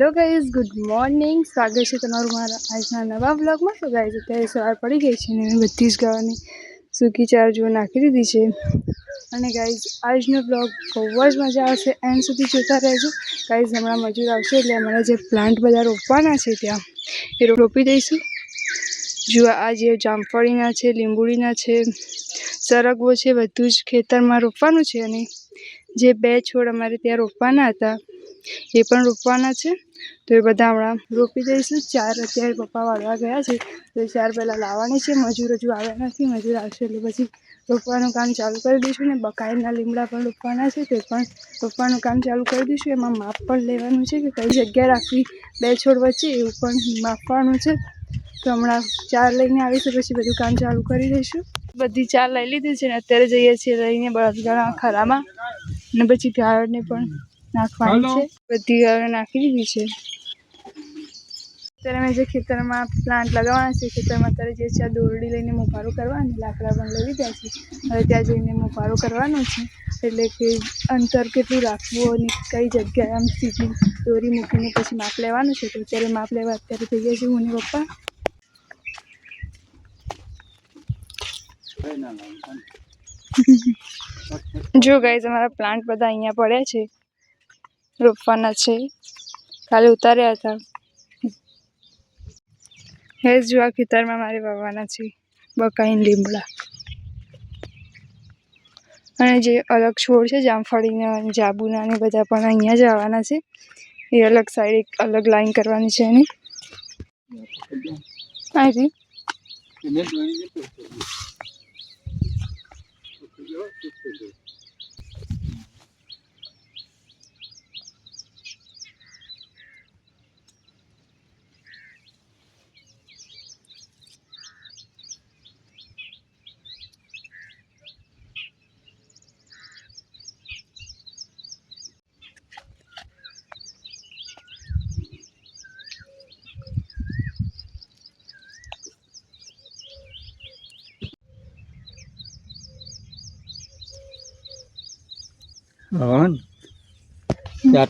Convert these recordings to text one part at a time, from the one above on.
Hello guys good morning स्वागत है તમારું મારા આજના નવા વ્લોગમાં। તો ગાઈઝ અત્યારે સવાર પડી ગઈ છે ને બધી જ ગાવાની સૂકી ચાર જો નાખી દીધી છે। અને ગાઈઝ આજનો વ્લોગ બહુ જ મજા આવશે, એન્ડ સુધી જોતા રહેજો ગાઈઝ। હમણાં મજૂર આવશે એટલે અમારા જે પ્લાન્ટ બધા રોપવાના છે ત્યાં એ રોપી દઈશું। જો આ જે જામફળીના છે, લીંબુડીના છે, સરગવો છે, બધું જ ખેતરમાં રોપવાનું છે। અને જે બે છોડ અમારે ત્યાં રોપવાના હતા એ પણ રોપવાના છે, તો એ બધા હમણાં રોપી દઈશું। ચાર અત્યારે પપ્પા વાળવા ગયા છે, તો ચાર પહેલાં લાવવાની છે। મજૂર હજુ આવ્યા નથી, મજૂર આવશે એટલે પછી રોપવાનું કામ ચાલુ કરી દઈશું। ને બકાઈના લીમડા પણ રોપવાના છે, તે પણ રોપવાનું કામ ચાલુ કરી દઈશું। એમાં માપ પણ લેવાનું છે કે કઈ જગ્યા રાખવી બે છોડ વચ્ચે, એવું પણ માપવાનું છે। તો હમણાં ચાર લઈને આવીશું પછી બધું કામ ચાલુ કરી દઈશું। બધી ચાર લઈ લીધી છે ને અત્યારે જઈએ છીએ લઈને બળદગાડા ખરામાં, ને પછી ગાયોને પણ નાખવાની છે। બધી ગાયો નાખી દીધી છે। અત્યારે મેં જે ખેતરમાં પ્લાન્ટ લગાવવાના છે ખેતરમાં અત્યારે જે છે દોરડી લઈને મોપારું કરવાનું, લાકડા પણ લઈ લીધા છે। હવે ત્યાં જઈને મોપારું કરવાનું છે, એટલે કે અંતર કેટલું રાખવું અને કઈ જગ્યાએ આમ સીધી દોરી મૂકીને પછી માપ લેવાનું છે। તો અત્યારે માપ લેવા અત્યારે જઈએ છીએ હું ને પપ્પા। જો ગાઈઝ અમારા પ્લાન્ટ બધા અહીંયા પડ્યા છે, રોપવાના છે, કાલે ઉતાર્યા હતા। હેસ જો આ ખેતરમાં મારે વાવવાના છે બકાઈ લીમડા, અને જે અલગ છોડ છે જામફળીના, જાબુના ને બધા પણ અહીંયા જ આવવાના છે। એ અલગ સાઈડ એક અલગ લાઈન કરવાની છે એની અહીંથી।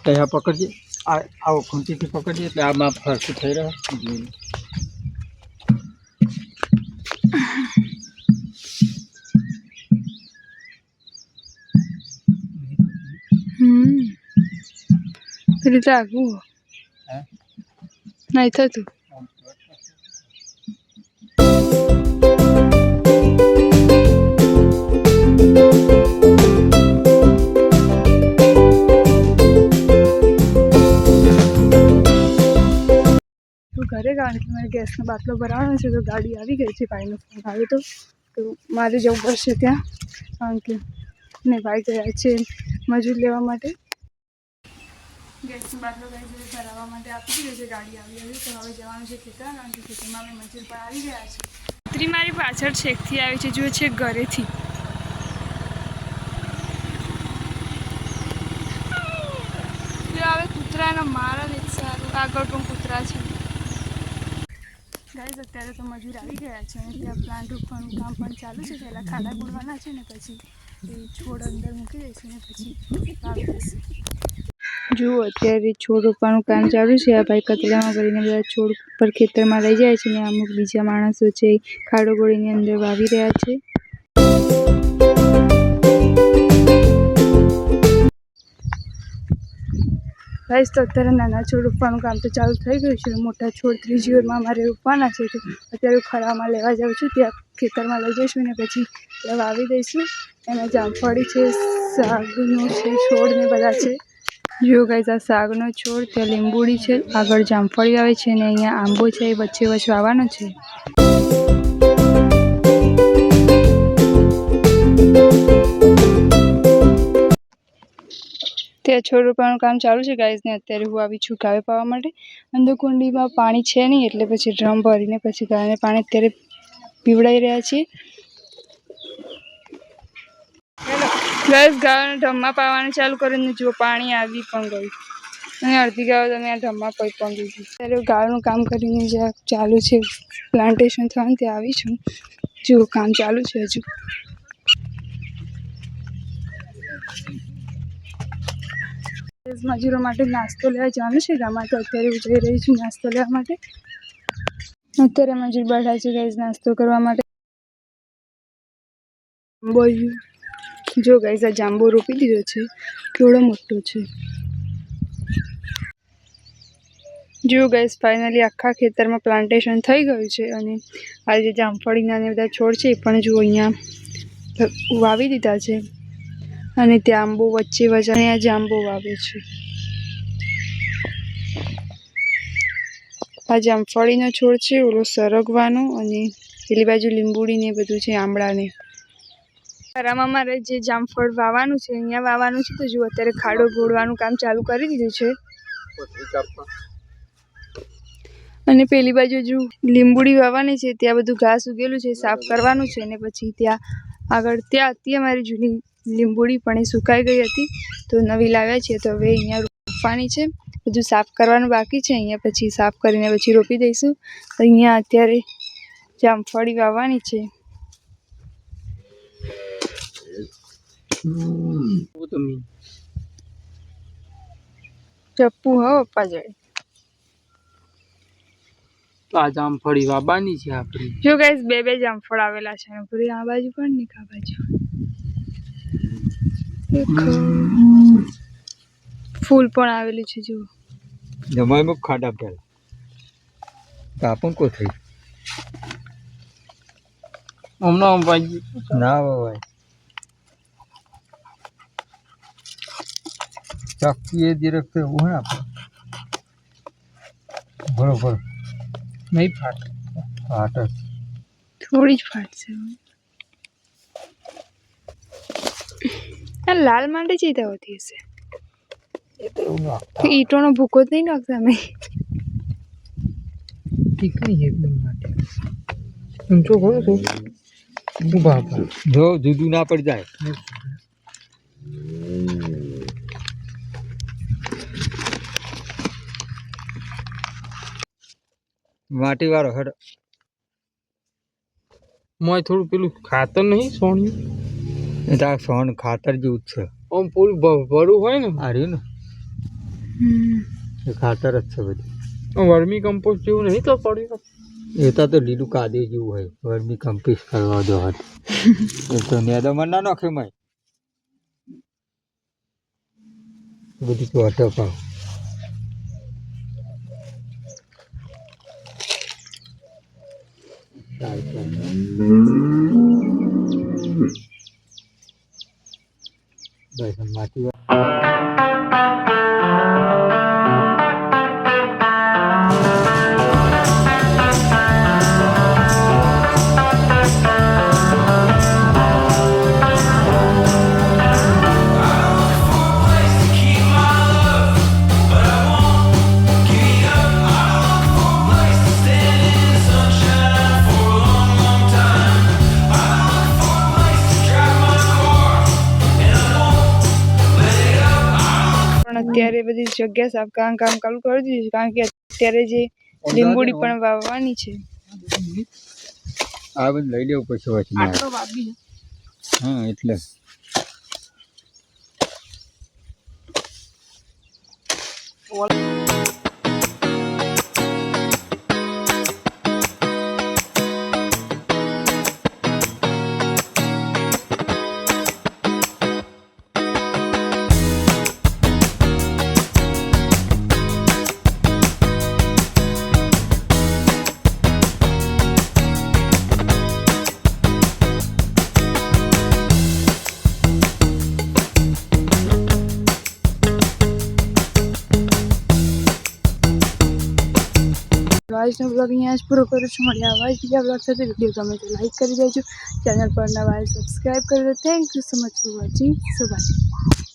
ત્યાં પકડજે, આવો ખૂંટીથી પકડીએ એટલે આમાં ફરતું થઈ રહે। રીતે આગું નહીં થતું। ઘરે કારણ કે મારે ગેસનો બાટલો ભરાવાનો છે, તો ગાડી આવી ગઈ છે, ભાઈનો ફોન આવ્યો તો મારે જવું પડશે ત્યાં, કારણ કે ને ભાઈ ગયા છે મજૂર લેવા માટે। ગેસનો બાટલો ભરાવવા માટે આપી દીધો છે, ગાડી આવી તો હવે જવાનું છે ખેતર, કારણ કે ખેતરમાં અમે મજૂર પણ આવી ગયા છે। કુતરી મારી પાછળ છેકથી આવી છે, જો છે ઘરેથી। હવે કૂતરાનો મારા ને સારું, આગળ પણ કૂતરા છે ગાઈઝ। અત્યારે તો મજૂર આવી ગયા છે અને ત્યાં પ્લાન્ટ રોપવાનું કામ પણ ચાલુ છે। પહેલાં ખાડા પૂરવાના છે ને પછી એ છોડ અંદર મૂકી દઈશું ને પછી વાવી દઈશું। જુઓ અત્યારે છોડ રોપવાનું કામ ચાલુ છે। આ ભાઈ કતરામાં ભરીને બધા છોડ પર ખેતરમાં લઈ જાય છે ને અમુક બીજા માણસો છે ખાડો ગોળીની અંદર વાવી રહ્યા છે। ગાઈઝ તો અત્યારે નાના છોડ રોપવાનું કામ તો ચાલુ થઈ ગયું છે, મોટા છોડ ત્રીજી ઓરમાં અમારે રોપવાના છે। તો અત્યારે ખરામાં લેવા જાઉં છું, ત્યાં ખેતરમાં લઈ જઈશું ને પછી ત્યાં વાવી દઈશું। એમાં જામફળી છે, શાકનો છે છોડ ને બધા છે। જો ગાઈઝ આ શાકનો છોડ, ત્યાં લીંબુડી છે, આગળ જામફળી આવે છે અને અહીંયા આંબો છે, એ વચ્ચે વાવવાનો છે। ત્યાં છોડ રોપવાનું કામ ચાલુ છે ગાઈઝ ને અત્યારે હું આવી છું ગાય પાવા માટે। અંદર કુંડીમાં પાણી છે નહીં એટલે પછી ડ્રમ ભરીને પછી ગાયને પાણી અત્યારે પીવડાવી રહ્યા છીએ। ગાઈઝ ગાયોને ડ્રમમાં પાવાનું ચાલુ કરીને જો પાણી આવી પણ ગયું અને અડધી ગાયો તમે આ ડ્રમમાં પઈ પણ દીધી। અત્યારે ગાયોનું કામ કરીને જ્યાં ચાલુ છે પ્લાન્ટેશન થવાનું ત્યાં આવી છું, જો કામ ચાલુ છે હજુ। મજૂરો માટે નાસ્તો લેવા જવાનું છે ગામમાં, તો અત્યારે હું જઈ રહી છું નાસ્તો લેવા માટે. અત્યારે મજૂર બેઠા છે ગાઈઝ નાસ્તો કરવા માટે. જો ગાઈઝ આ જાંબો રોપી દીધો છે, કેવડો મોટો છે. જો ગાઈઝ ફાઇનલી આખા ખેતરમાં પ્લાન્ટેશન થઈ ગયું છે. અને આ જે જામફળીના ને બધા છોડ છે એ પણ જો અહીંયા વાવી દીધા છે. અને ત્યાં આંબો વચ્ચે અહીંયા જાંબો વાવે છે. આ જામફળીનો છોડ છે, ઓલો સરગવાનો, અને પેલી બાજુ લીંબુડી ને બધું છે, આંબળા ને. આમાં મારે જે જામફળ વાવવાનું છે અહીંયા વાવવાનું છે, તો જો અત્યારે ખાડો ગોળવાનું કામ ચાલુ કરી દીધું છે. અને પેલી બાજુ જો લીંબુડી વાવવાની છે, ત્યાં બધું ઘાસ ઉગેલું છે, સાફ કરવાનું છે. અને પછી ત્યાં આગળ ત્યાં હતી અમારી જૂની લીંબુડી, પણ એ સુકાઈ ગઈ હતી, તો નવી લાવ્યા છે. તો હવે અહીંયા રોપવાની છે, બધું સાફ કરવાનું બાકી છે. અહીંયા પછી સાફ કરીને પછી રોપી દઈશું. તો અહીંયા અત્યારે જામફળી વાવવાની છે. ચપ્પુ હો પપ્પા જાય. આ જામફળી વાવવાની છે આપણી. જો ગાઈસ બે જામફળ આવેલા છે, પૂરી આ બાજુ પણ ને આ બાજુ. ફૂલ પણ આવેલું છે જો. જમાઈમાં ખાડા પેલા કાપણ કો થઈ હમણાં ભાઈ ના ભાઈ ચક્કી એ ડિરેક્ટ એવું હોય આપણે બરોબર નહીં ફાટ થોડી જ ફાટશે. આ લાલ માંડે ચીતા હોતી હશે. ઈંટોનો ભૂકો જ નહીં નાખતા અમે. ઠીક નહીં એકદમ માટે ઊંચો કરો છો ઊભા જો જુદું ના પડી જાય. માટી વાળો હડ મોય થોડું પેલું ખાતર નહીં સોણ્યું એ તાર સોણ ખાતર જેવું જ છે. આમ પેલું ભરું હોય ને આ રહ્યું ને એ ખાતર જ છે બધું. વર્મી કમ્પોસ્ટ જેવું નહીં તો પડ્યું એ તો લીલું કાદે જેવું હોય. વર્મી કમ્પોસ્ટ કરવા દો હાથ એ તો નેદામાં ના નાખે મય બધી ચોટો પાવ. બસ માટી અત્યારે બધી જગ્યા સાફ કામ ચાલુ કરી દીધું છે, કારણ કે અત્યારે જે લીંબુડી પણ વાવવાની છે. આ બધું લઈ લેવું પછી હા એટલે આજનો બ્લોગ અહીંયા જ પૂરો કરું છું. મળ્યા આવા જ બીજા બ્લોગ સાથે. વિડીયો ગમે તો લાઈક કરી દેજો, ચેનલ પર નવા સબસ્ક્રાઈબ કરી દો. Thank you so much for watching. So by.